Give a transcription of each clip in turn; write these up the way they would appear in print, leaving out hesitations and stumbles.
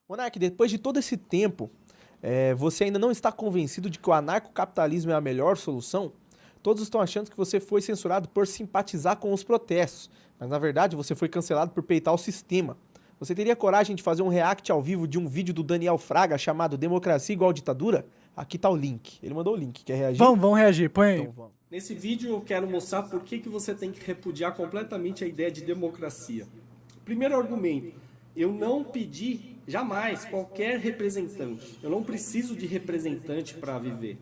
Monark, depois de todo esse tempo, você ainda não está convencido de que o anarcocapitalismo é a melhor solução? Todos estão achando que você foi censurado por simpatizar com os protestos, mas na verdade você foi cancelado por peitar o sistema. Você teria coragem de fazer um react ao vivo de um vídeo do Daniel Fraga chamado Democracia igual ditadura? Aqui tá o link. Ele mandou o link. Quer reagir? Vamos reagir, põe aí. Então vamos. Nesse vídeo eu quero mostrar por que você tem que repudiar completamente a ideia de democracia. Primeiro argumento, eu não pedi jamais qualquer representante. Eu não preciso de representante para viver.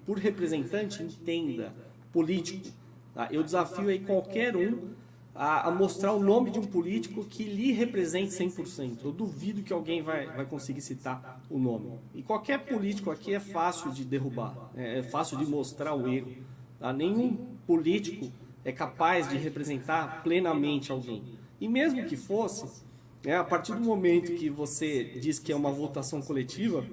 Por representante, entenda, político. Tá? Eu desafio aí qualquer um a mostrar o nome de um político que lhe represente 100%. Eu duvido que alguém vai conseguir citar o nome. E qualquer político aqui é fácil de derrubar, é fácil de mostrar o erro. Tá? Nenhum político é capaz de representar plenamente alguém. E mesmo que fosse, a partir do momento que você diz que é uma votação coletiva,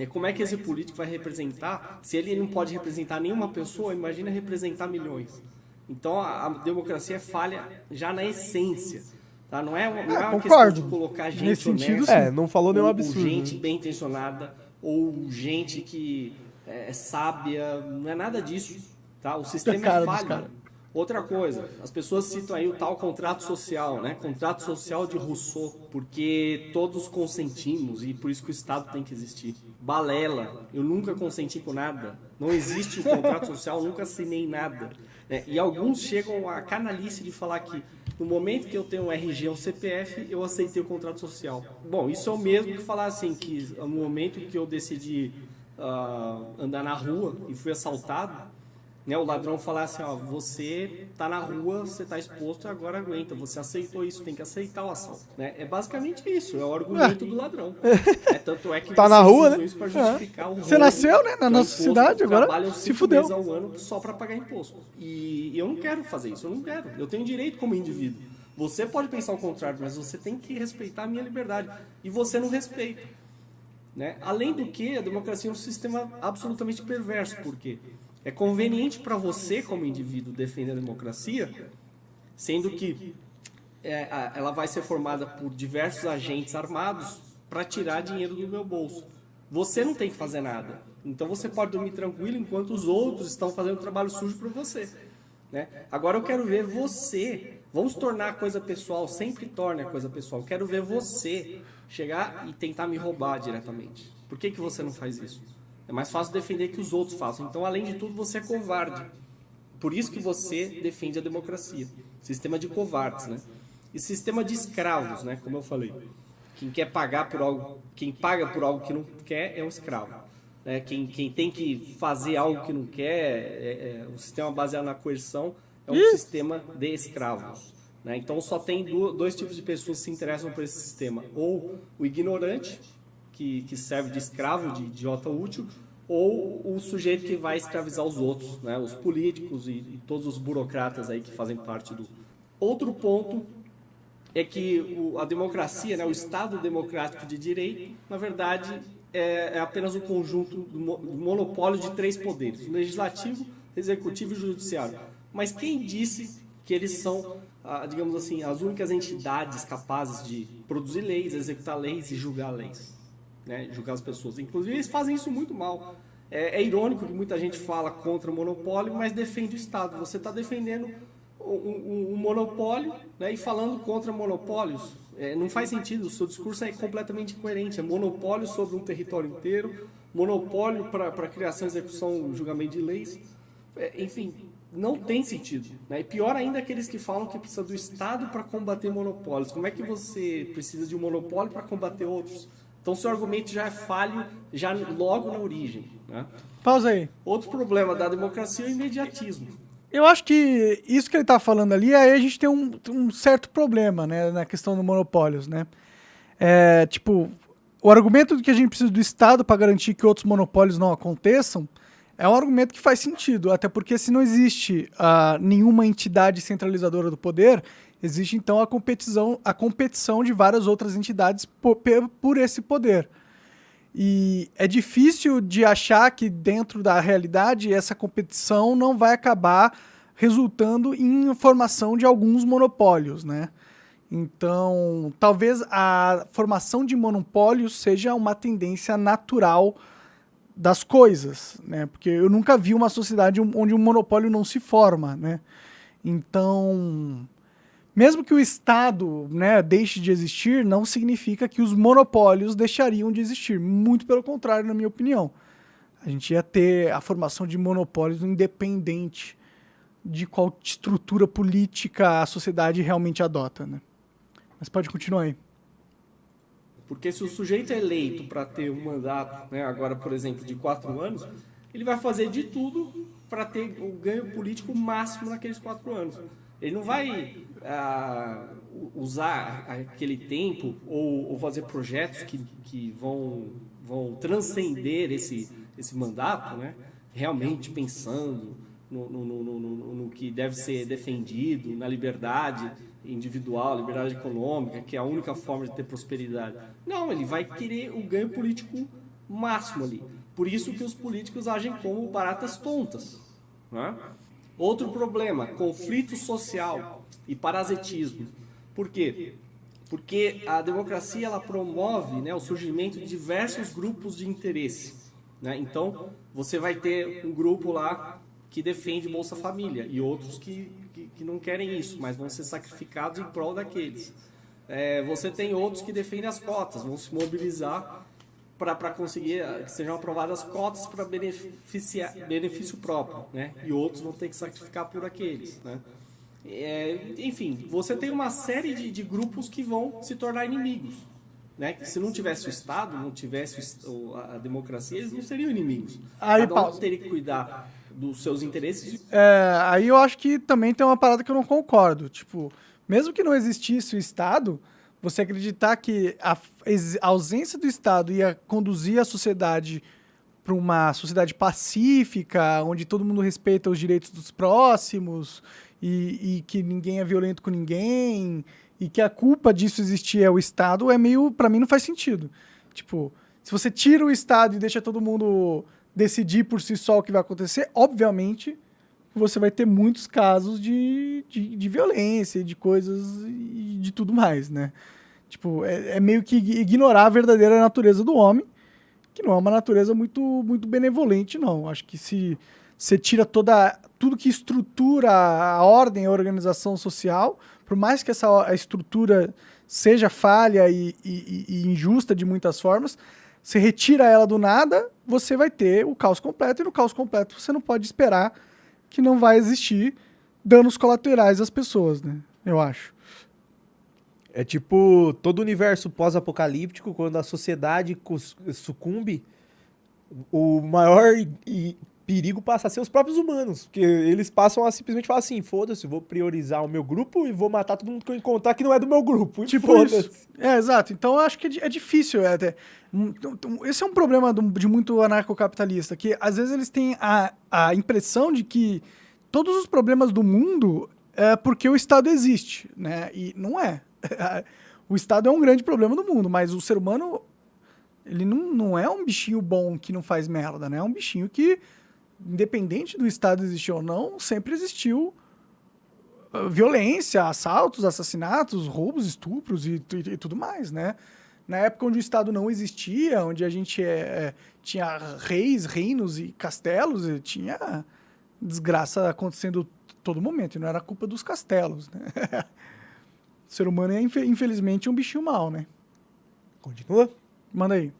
como é que esse político vai representar? Se ele não pode representar nenhuma pessoa, imagina representar milhões. Então a democracia é falha já na essência. Tá? Não é uma questão de colocar gente honesta, não falou nenhum ou absurdo. gente bem intencionada, ou gente que é sábia, não é nada disso. Tá? O sistema é falho. Outra coisa, as pessoas citam aí o tal contrato social, né? Contrato social de Rousseau, porque todos consentimos e por isso que o Estado tem que existir. Balela, eu nunca consenti com nada. Não existe o contrato social, nunca assinei nada. E alguns chegam à canalice de falar que no momento que eu tenho um RG ou um CPF, eu aceitei o contrato social. Bom, isso é o mesmo que falar assim, que no momento que eu decidi andar na rua e fui assaltado, o ladrão falar assim, você tá na rua, você tá exposto e agora aguenta, você aceitou isso, tem que aceitar o assalto. É basicamente isso, é o argumento do ladrão. Tanto é que tá na rua, né? Isso para justificar o você nasceu, né, na nossa cidade, agora se fudeu. Ao ano só para pagar imposto. E eu não quero fazer isso, eu não quero. Eu tenho direito como indivíduo. Você pode pensar o contrário, mas você tem que respeitar a minha liberdade. E você não respeita. Além do que, a democracia é um sistema absolutamente perverso. Por quê? É conveniente para você, como indivíduo, defender a democracia, sendo que ela vai ser formada por diversos agentes armados para tirar dinheiro do meu bolso. Você não tem que fazer nada. Então você pode dormir tranquilo enquanto os outros estão fazendo trabalho sujo para você. Agora eu quero ver você. Vamos tornar a coisa pessoal, sempre torne a coisa pessoal. Eu quero ver você chegar e tentar me roubar diretamente. Por que você não faz isso? É mais fácil defender que os outros façam. Então, além de tudo, você é covarde. Por isso que você defende a democracia. Sistema de covardes, E sistema de escravos, como eu falei. Quem quer pagar por algo, quem paga por algo que não quer é um escravo. Quem tem que fazer algo que não quer, um sistema baseado na coerção, é um sistema de escravos. Então, só tem dois tipos de pessoas que se interessam por esse sistema. Ou o ignorante, que serve de escravo, de idiota útil, ou o sujeito que vai escravizar os outros, os políticos e todos os burocratas aí que fazem parte do... Outro ponto é que a democracia, o Estado democrático de direito, na verdade, é apenas um conjunto do monopólio de três poderes, o legislativo, executivo e judiciário. Mas quem disse que eles são, digamos assim, as únicas entidades capazes de produzir leis, executar leis e julgar leis? Julgar as pessoas. Inclusive, eles fazem isso muito mal. É irônico que muita gente fala contra o monopólio, mas defende o Estado. Você está defendendo um monopólio e falando contra monopólios. Não faz sentido, o seu discurso é completamente incoerente. É monopólio sobre um território inteiro, monopólio para criação, execução e julgamento de leis. Enfim, não tem sentido. E pior ainda aqueles que falam que precisa do Estado para combater monopólios. Como é que você precisa de um monopólio para combater outros? Então, seu argumento já é falho, já logo na origem. Pausa aí. Outro problema da democracia é o imediatismo. Eu acho que isso que ele está falando ali, aí a gente tem um certo problema, na questão dos monopólios, o argumento de que a gente precisa do Estado para garantir que outros monopólios não aconteçam é um argumento que faz sentido, até porque se não existe nenhuma entidade centralizadora do poder, existe então a competição de várias outras entidades por esse poder. E é difícil de achar que dentro da realidade essa competição não vai acabar resultando em formação de alguns monopólios, Então, talvez a formação de monopólios seja uma tendência natural das coisas, né? Porque eu nunca vi uma sociedade onde um monopólio não se forma, né? Então, mesmo que o Estado, né, deixe de existir, não significa que os monopólios deixariam de existir. Muito pelo contrário, na minha opinião. A gente ia ter a formação de monopólios independente de qual estrutura política a sociedade realmente adota, né? Mas pode continuar aí. Porque se o sujeito é eleito para ter um mandato, né, agora, por exemplo, de 4 anos, ele vai fazer de tudo para ter o ganho político máximo naqueles 4 anos. Ele não vai usar aquele tempo ou fazer projetos que vão transcender esse mandato, né, realmente pensando no que deve ser defendido, na liberdade individual, liberdade econômica, que é a única forma de ter prosperidade. Não, ele vai querer o ganho político máximo ali. Por isso que os políticos agem como baratas tontas, né? Outro problema, conflito social e parasitismo. Por quê? Porque a democracia ela promove, né, o surgimento de diversos grupos de interesse, né? Então, você vai ter um grupo lá que defende Bolsa Família e outros que não querem isso, mas vão ser sacrificados em prol daqueles. Você tem outros que defendem as cotas, vão se mobilizar para conseguir que sejam aprovadas cotas para benefício próprio, né? E outros vão ter que sacrificar por aqueles, né? Enfim, você tem uma série de grupos que vão se tornar inimigos, né? Que se não tivesse o Estado, não tivesse a democracia, eles não seriam inimigos. Aí, Cada um teria que cuidar dos seus interesses. Aí eu acho que também tem uma parada que eu não concordo. Tipo, mesmo que não existisse o Estado, você acreditar que a ausência do Estado ia conduzir a sociedade para uma sociedade pacífica, onde todo mundo respeita os direitos dos próximos e que ninguém é violento com ninguém e que a culpa disso existir é o Estado, para mim não faz sentido. Tipo, se você tira o Estado e deixa todo mundo decidir por si só o que vai acontecer, obviamente você vai ter muitos casos de violência, de coisas e de tudo mais, né? Tipo, é meio que ignorar a verdadeira natureza do homem, que não é uma natureza muito, muito benevolente, não. Acho que se você tira tudo que estrutura a ordem, a organização social, por mais que a estrutura seja falha e injusta de muitas formas, você retira ela do nada, você vai ter o caos completo, e no caos completo você não pode esperar que não vai existir danos colaterais às pessoas, né? Eu acho. É tipo todo o universo pós-apocalíptico, quando a sociedade sucumbe, o maior perigo passa a ser os próprios humanos, porque eles passam a simplesmente falar assim, foda-se, vou priorizar o meu grupo e vou matar todo mundo que eu encontrar que não é do meu grupo. Tipo isso. Exato. Então eu acho que é difícil. Esse é um problema de muito anarcocapitalista, que às vezes eles têm a impressão de que todos os problemas do mundo é porque o Estado existe, né? E não é. O Estado é um grande problema do mundo, mas o ser humano, ele não é um bichinho bom que não faz merda, né? É um bichinho que, independente do Estado existir ou não, sempre existiu violência, assaltos, assassinatos, roubos, estupros e tudo mais, né? Na época onde o Estado não existia, onde a gente tinha reis, reinos e castelos, tinha desgraça acontecendo a todo momento, e não era culpa dos castelos, né? O ser humano é, infelizmente, um bichinho mau, né? Continua? Manda aí.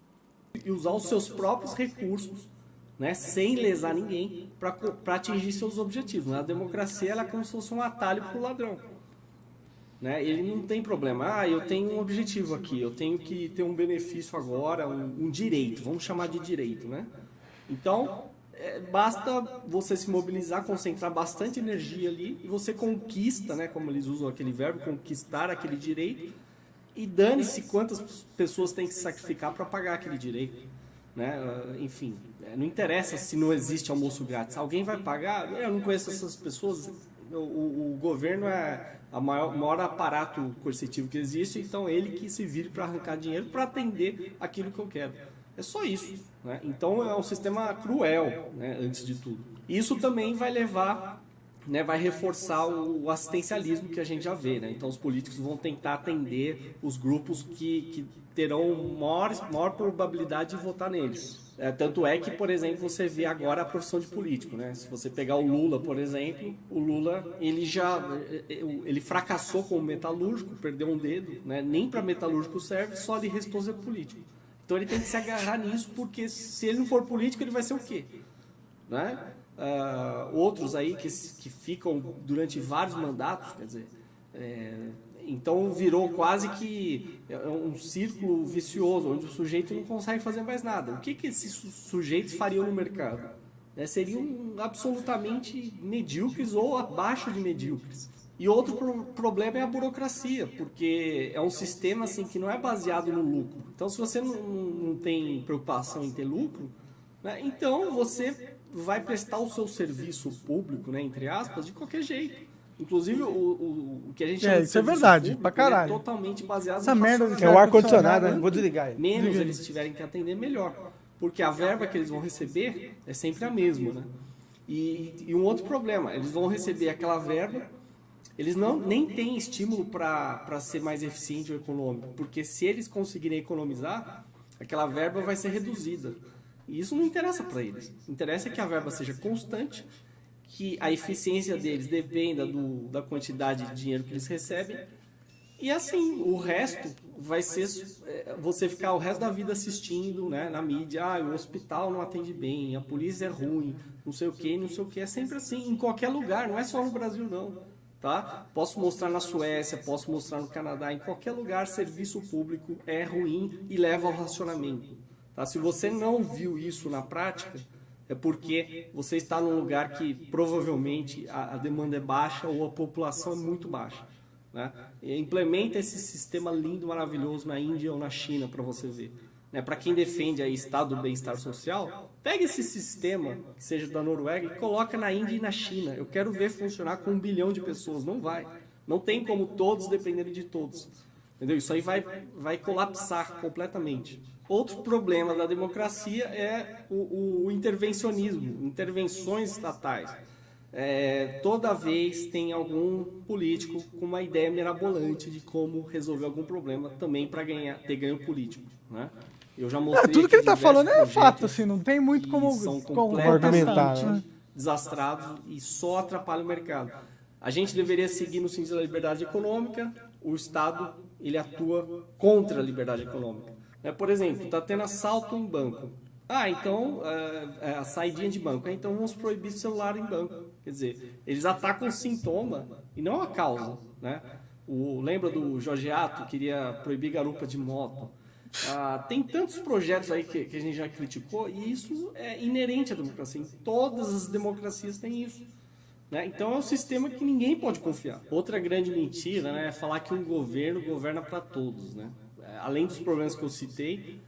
E usar os seus próprios recursos, né, sem lesar ninguém, para atingir seus objetivos. A democracia ela é como se fosse um atalho para o ladrão. Né? Ele não tem problema. Eu tenho um objetivo aqui, eu tenho que ter um benefício agora, um direito, vamos chamar de direito. Né? Então, basta você se mobilizar, concentrar bastante energia ali e você conquista, né, como eles usam aquele verbo, conquistar aquele direito, e dane-se quantas pessoas têm que se sacrificar para pagar aquele direito. Né? Enfim, não interessa se não existe almoço grátis. Alguém vai pagar? Eu não conheço essas pessoas. O governo é o maior aparato coercitivo que existe, então ele que se vire para arrancar dinheiro para atender aquilo que eu quero. É só isso. Né? Então é um sistema cruel, né, antes de tudo. Isso também vai levar né, vai reforçar o assistencialismo que a gente já vê, né? Então os políticos vão tentar atender os grupos que terão maior probabilidade de votar neles. Tanto é que, por exemplo, você vê agora a profissão de político, né? Se você pegar o Lula, por exemplo, o Lula ele fracassou como metalúrgico, perdeu um dedo, né? Nem para metalúrgico serve, só lhe restou ser político. Então ele tem que se agarrar nisso, porque se ele não for político, ele vai ser o quê? Né? Outros aí que ficam durante vários mandatos, quer dizer, então virou quase que um círculo vicioso, onde o sujeito não consegue fazer mais nada. O que esses sujeitos fariam no mercado? Seriam absolutamente medíocres ou abaixo de medíocres. E outro problema é a burocracia, porque é um sistema assim, que não é baseado no lucro. Então, se você não tem preocupação em ter lucro, né, então você vai prestar o seu serviço público, né, entre aspas, de qualquer jeito. Inclusive, o que a gente chama de isso é serviço verdade, público, pra caralho. é totalmente baseado Essa no merda racionamento. É o ar-condicionado, né? Vou desligar ele. Menos eles tiverem que atender, melhor. Porque a verba que eles vão receber é sempre a mesma, né? E um outro problema, eles vão receber aquela verba, eles nem têm estímulo para ser mais eficiente ou econômico, porque se eles conseguirem economizar, aquela verba vai ser reduzida. E isso não interessa para eles. Interessa que a verba seja constante, que a eficiência deles dependa da quantidade de dinheiro que eles recebem. E assim, o resto vai ser você ficar o resto da vida assistindo, né, na mídia, o hospital não atende bem, a polícia é ruim, não sei o que, não sei o que. É sempre assim, em qualquer lugar, não é só no Brasil não. Tá? Posso mostrar na Suécia, posso mostrar no Canadá, em qualquer lugar serviço público é ruim e leva ao racionamento. Tá? Se você não viu isso na prática, é porque você está num lugar que provavelmente a demanda é baixa ou a população é muito baixa. Né? E implementa esse sistema lindo, maravilhoso na Índia ou na China para você ver. Né? Para quem defende aí estado do bem-estar social, pega esse sistema, que seja da Noruega, e coloca na Índia e na China. Eu quero ver funcionar com 1 bilhão de pessoas. Não vai. Não tem como todos dependerem de todos. Entendeu? Isso aí vai colapsar completamente. Outro problema da democracia é o intervencionismo, intervenções estatais. Toda vez tem algum político com uma ideia mirabolante de como resolver algum problema também para ter ganho político. Né? Eu já mostrei Tudo que ele está diversos falando é fato, projetos assim, não tem muito como são argumentar, completamente né? desastrados e só atrapalham o mercado. A gente deveria seguir no sentido da liberdade econômica, o Estado ele atua contra a liberdade econômica. Por exemplo, está tendo assalto em banco. Então, a saidinha de banco. Então, vamos proibir celular em banco. Quer dizer, eles atacam o sintoma e não a causa. Né? Lembra do Jorge Ato, que queria proibir garupa de moto? Tem tantos projetos aí que a gente já criticou e isso é inerente à democracia. Em todas as democracias tem isso. Né? Então, é um sistema que ninguém pode confiar. Outra grande mentira, né, é falar que um governo governa para todos. Né? Além dos problemas que eu citei,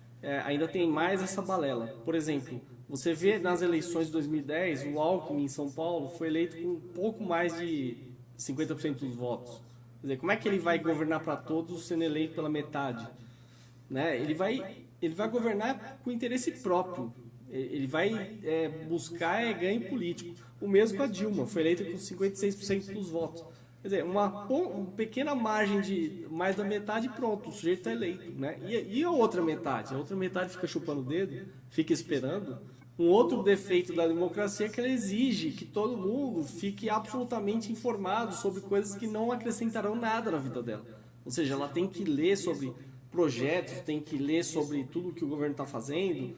ainda tem mais essa balela. Por exemplo, você vê nas eleições de 2010, o Alckmin em São Paulo foi eleito com um pouco mais de 50% dos votos. Quer dizer, como é que ele vai governar para todos sendo eleito pela metade? Né? Ele vai governar com interesse próprio. Ele vai buscar ganho político. O mesmo com a Dilma, foi eleita com 56% dos votos. Quer dizer, uma pequena margem de mais da metade, pronto, o sujeito está eleito. Né? E a outra metade? A outra metade fica chupando o dedo, fica esperando. Um outro defeito da democracia é que ela exige que todo mundo fique absolutamente informado sobre coisas que não acrescentarão nada na vida dela. Ou seja, ela tem que ler sobre projetos, tem que ler sobre tudo que o governo está fazendo.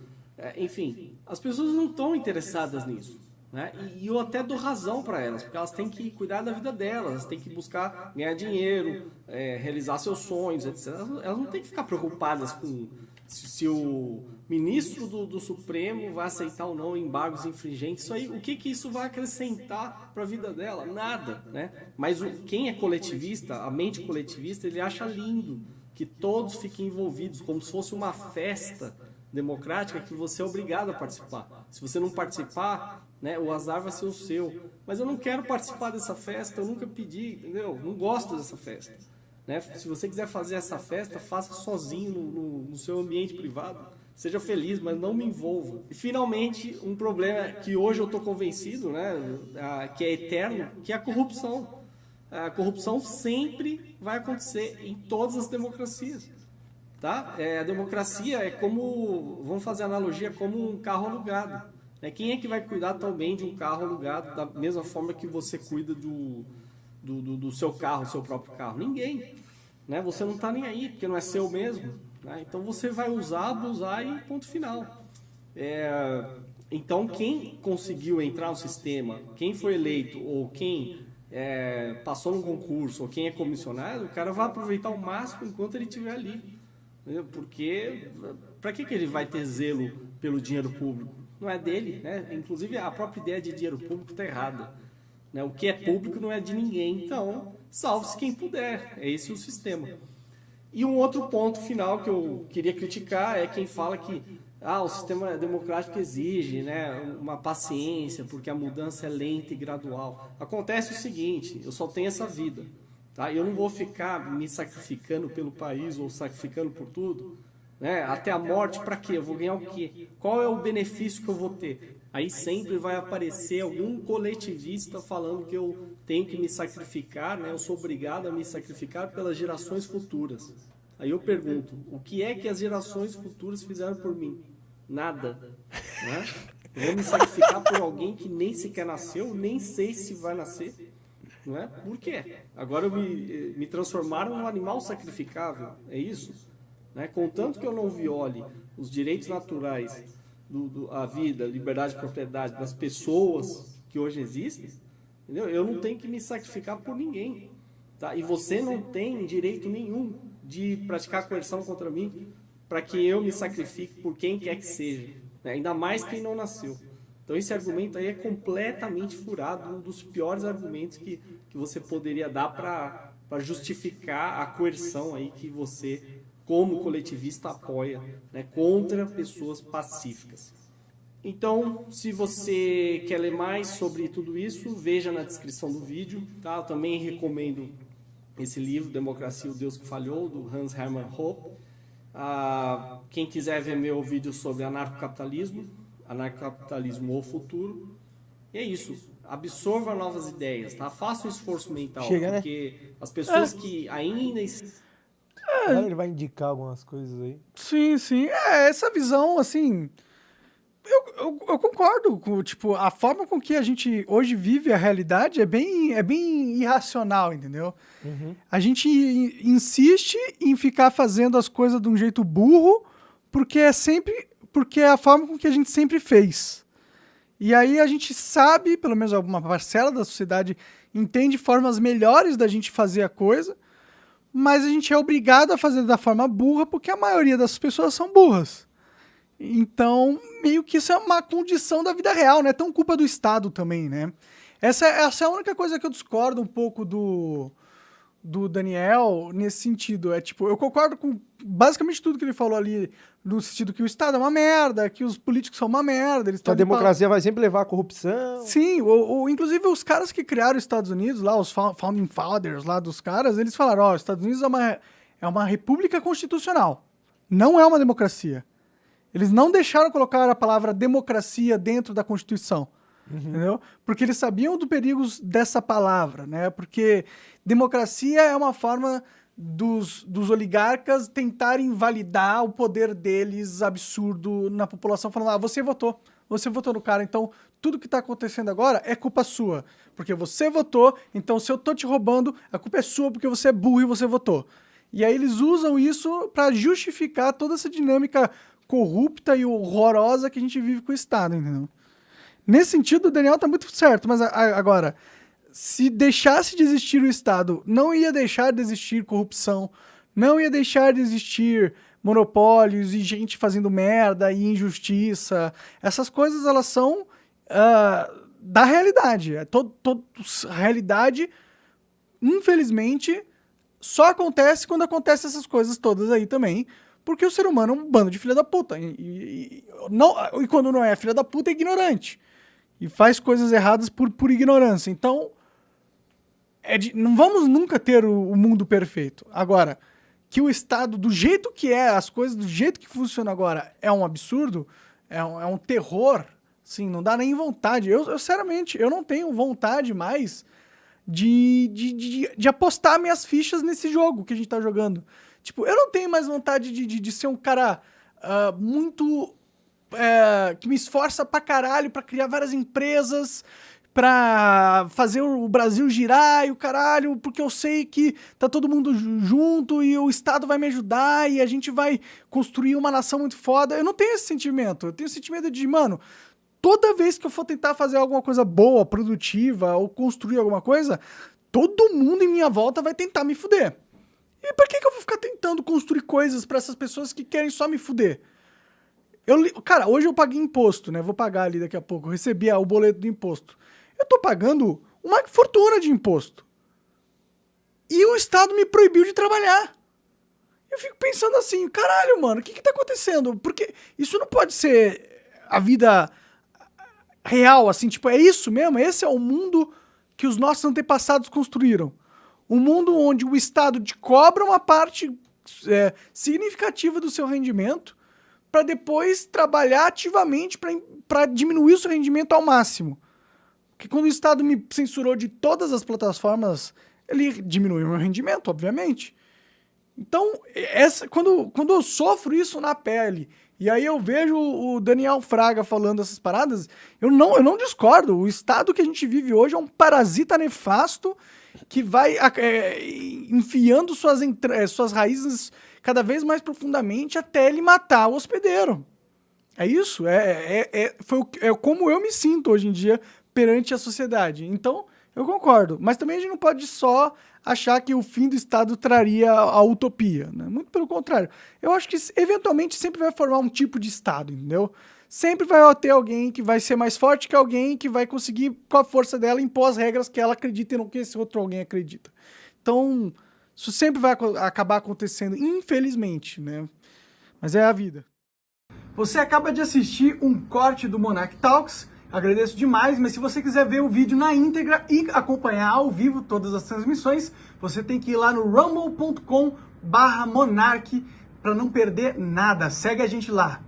Enfim, as pessoas não estão interessadas nisso. Né? E eu até dou razão para elas, porque elas têm que cuidar da vida delas, elas têm que buscar ganhar dinheiro, realizar seus sonhos, etc. Elas não têm que ficar preocupadas com se o ministro do Supremo vai aceitar ou não embargos infringentes. Isso aí, o que isso vai acrescentar para a vida dela? Nada. Né? Mas quem é coletivista, a mente coletivista, ele acha lindo que todos fiquem envolvidos, como se fosse uma festa democrática que você é obrigado a participar. Se você não participar, né, o azar vai ser o seu. Mas eu não quero participar dessa festa, eu nunca pedi, entendeu? Não gosto dessa festa. Né? Se você quiser fazer essa festa, faça sozinho no seu ambiente privado. seja feliz, mas não me envolva. E finalmente, um problema que hoje eu estou convencido, né, que é eterno, que é a corrupção. A corrupção sempre vai acontecer em todas as democracias. Tá? A democracia é como, vamos fazer analogia, como um carro alugado. Né? Quem é que vai cuidar tão bem de um carro alugado da mesma forma que você cuida do seu carro, seu próprio carro? Ninguém. Né? Você não está nem aí, porque não é seu mesmo. Né? Então você vai usar, abusar e ponto final. Então quem conseguiu entrar no sistema, quem foi eleito ou quem passou num concurso ou quem é comissionado, o cara vai aproveitar o máximo enquanto ele estiver ali. Porque para que ele vai ter zelo pelo dinheiro público? Não é dele, né? Inclusive a própria ideia de dinheiro público está errada, né? O que é público não é de ninguém, então salve-se quem puder, é esse o sistema. E um outro ponto final que eu queria criticar é quem fala que o sistema democrático exige, né, uma paciência, porque a mudança é lenta e gradual. Acontece o seguinte, eu só tenho essa vida. Tá? Eu não vou ficar me sacrificando pelo país ou sacrificando por tudo, né? Até a morte, para quê? Eu vou ganhar o quê? Qual é o benefício que eu vou ter? Aí sempre vai aparecer algum coletivista falando que eu tenho que me sacrificar, né? Eu sou obrigado a me sacrificar pelas gerações futuras. Aí eu pergunto, o que é que as gerações futuras fizeram por mim? Nada. Né? Eu vou me sacrificar por alguém que nem sequer nasceu, nem sei se vai nascer. Não é? Por quê? Agora me transformaram num animal sacrificável, é isso? Né? Contanto que eu não viole os direitos naturais, a vida, a liberdade de propriedade das pessoas que hoje existem, entendeu? Eu não tenho que me sacrificar por ninguém. Tá? E você não tem direito nenhum de praticar coerção contra mim para que eu me sacrifique por quem quer que seja, né? Ainda mais quem não nasceu. Então esse argumento aí é completamente furado, um dos piores argumentos que você poderia dar para justificar a coerção aí que você, como coletivista, apoia, né, contra pessoas pacíficas. Então, se você quer ler mais sobre tudo isso, veja na descrição do vídeo. Tá? Eu também recomendo esse livro, Democracia, o Deus que Falhou, do Hans Hermann Hoppe. Quem quiser ver meu vídeo sobre anarcocapitalismo ou futuro. E é isso. Absorva novas ideias, tá? Faça um esforço mental. Chega, porque as pessoas que ainda... Agora ele vai indicar algumas coisas aí. Sim, sim. Essa visão, assim... Eu concordo com, tipo, a forma com que a gente hoje vive a realidade é bem irracional, entendeu? Uhum. A gente insiste em ficar fazendo as coisas de um jeito burro porque é a forma com que a gente sempre fez. E aí a gente sabe, pelo menos alguma parcela da sociedade entende formas melhores da gente fazer a coisa, mas a gente é obrigado a fazer da forma burra porque a maioria das pessoas são burras. Então, meio que isso é uma condição da vida real, não é tão culpa do Estado também, né? Essa é a única coisa que eu discordo um pouco do Daniel nesse sentido. Eu concordo com basicamente tudo que ele falou ali, no sentido que o Estado é uma merda, que os políticos são uma merda. Eles Que a democracia vai sempre levar à corrupção. Sim, inclusive os caras que criaram os Estados Unidos, lá, os Founding Fathers lá dos caras, eles falaram, os Estados Unidos é uma república constitucional, não é uma democracia. Eles não deixaram colocar a palavra democracia dentro da Constituição, entendeu? Porque eles sabiam dos perigos dessa palavra, né? Porque democracia é uma forma dos oligarcas tentarem validar o poder deles absurdo na população, falando, você votou no cara, então tudo que está acontecendo agora é culpa sua, porque você votou, então se eu tô te roubando, a culpa é sua porque você é burro e você votou. E aí eles usam isso para justificar toda essa dinâmica corrupta e horrorosa que a gente vive com o Estado, entendeu? Nesse sentido, o Daniel tá muito certo, mas agora, se deixasse de existir o Estado, não ia deixar de existir corrupção, não ia deixar de existir monopólios e gente fazendo merda e injustiça. Essas coisas, elas são da realidade. A realidade, infelizmente, só acontece quando acontecem essas coisas todas aí também, porque o ser humano é um bando de filha da puta. E quando não é filha da puta, é ignorante. E faz coisas erradas por ignorância. Então, não vamos nunca ter o mundo perfeito. Agora, que o Estado, do jeito que é, as coisas do jeito que funciona agora, é um absurdo, é um terror, assim, não dá nem vontade. Eu, sinceramente, eu não tenho vontade mais de apostar minhas fichas nesse jogo que a gente tá jogando. Tipo, eu não tenho mais vontade de ser um cara muito... que me esforça pra caralho pra criar várias empresas, pra fazer o Brasil girar e o caralho, porque eu sei que tá todo mundo junto e o Estado vai me ajudar e a gente vai construir uma nação muito foda. Eu não tenho esse sentimento. Eu tenho o sentimento de, mano, toda vez que eu for tentar fazer alguma coisa boa, produtiva ou construir alguma coisa, todo mundo em minha volta vai tentar me fuder. E por que eu vou ficar tentando construir coisas pra essas pessoas que querem só me fuder? Cara, hoje eu paguei imposto, né? Vou pagar ali daqui a pouco. Eu recebi o boleto do imposto. Eu tô pagando uma fortuna de imposto. E o Estado me proibiu de trabalhar. Eu fico pensando assim, caralho, mano, o que tá acontecendo? Porque isso não pode ser a vida real, assim, tipo, é isso mesmo? Esse é o mundo que os nossos antepassados construíram. Um mundo onde o Estado te cobra uma parte significativa do seu rendimento para depois trabalhar ativamente para diminuir o seu rendimento ao máximo. Porque quando o Estado me censurou de todas as plataformas, ele diminuiu o meu rendimento, obviamente. Então, quando eu sofro isso na pele, e aí eu vejo o Daniel Fraga falando essas paradas, eu não discordo. O Estado que a gente vive hoje é um parasita nefasto que vai enfiando suas raízes cada vez mais profundamente até ele matar o hospedeiro. É isso? É como eu me sinto hoje em dia perante a sociedade. Então, eu concordo. Mas também a gente não pode só achar que o fim do Estado traria a utopia, né? Muito pelo contrário. Eu acho que, eventualmente, sempre vai formar um tipo de Estado, entendeu? Sempre vai ter alguém que vai ser mais forte que alguém que vai conseguir, com a força dela, impor as regras que ela acredita e não que esse outro alguém acredita. Então, isso sempre vai acabar acontecendo, infelizmente, né? Mas é a vida. Você acaba de assistir um corte do Monarch Talks. Agradeço demais, mas se você quiser ver o vídeo na íntegra e acompanhar ao vivo todas as transmissões, você tem que ir lá no rumble.com/monarch para não perder nada. Segue a gente lá.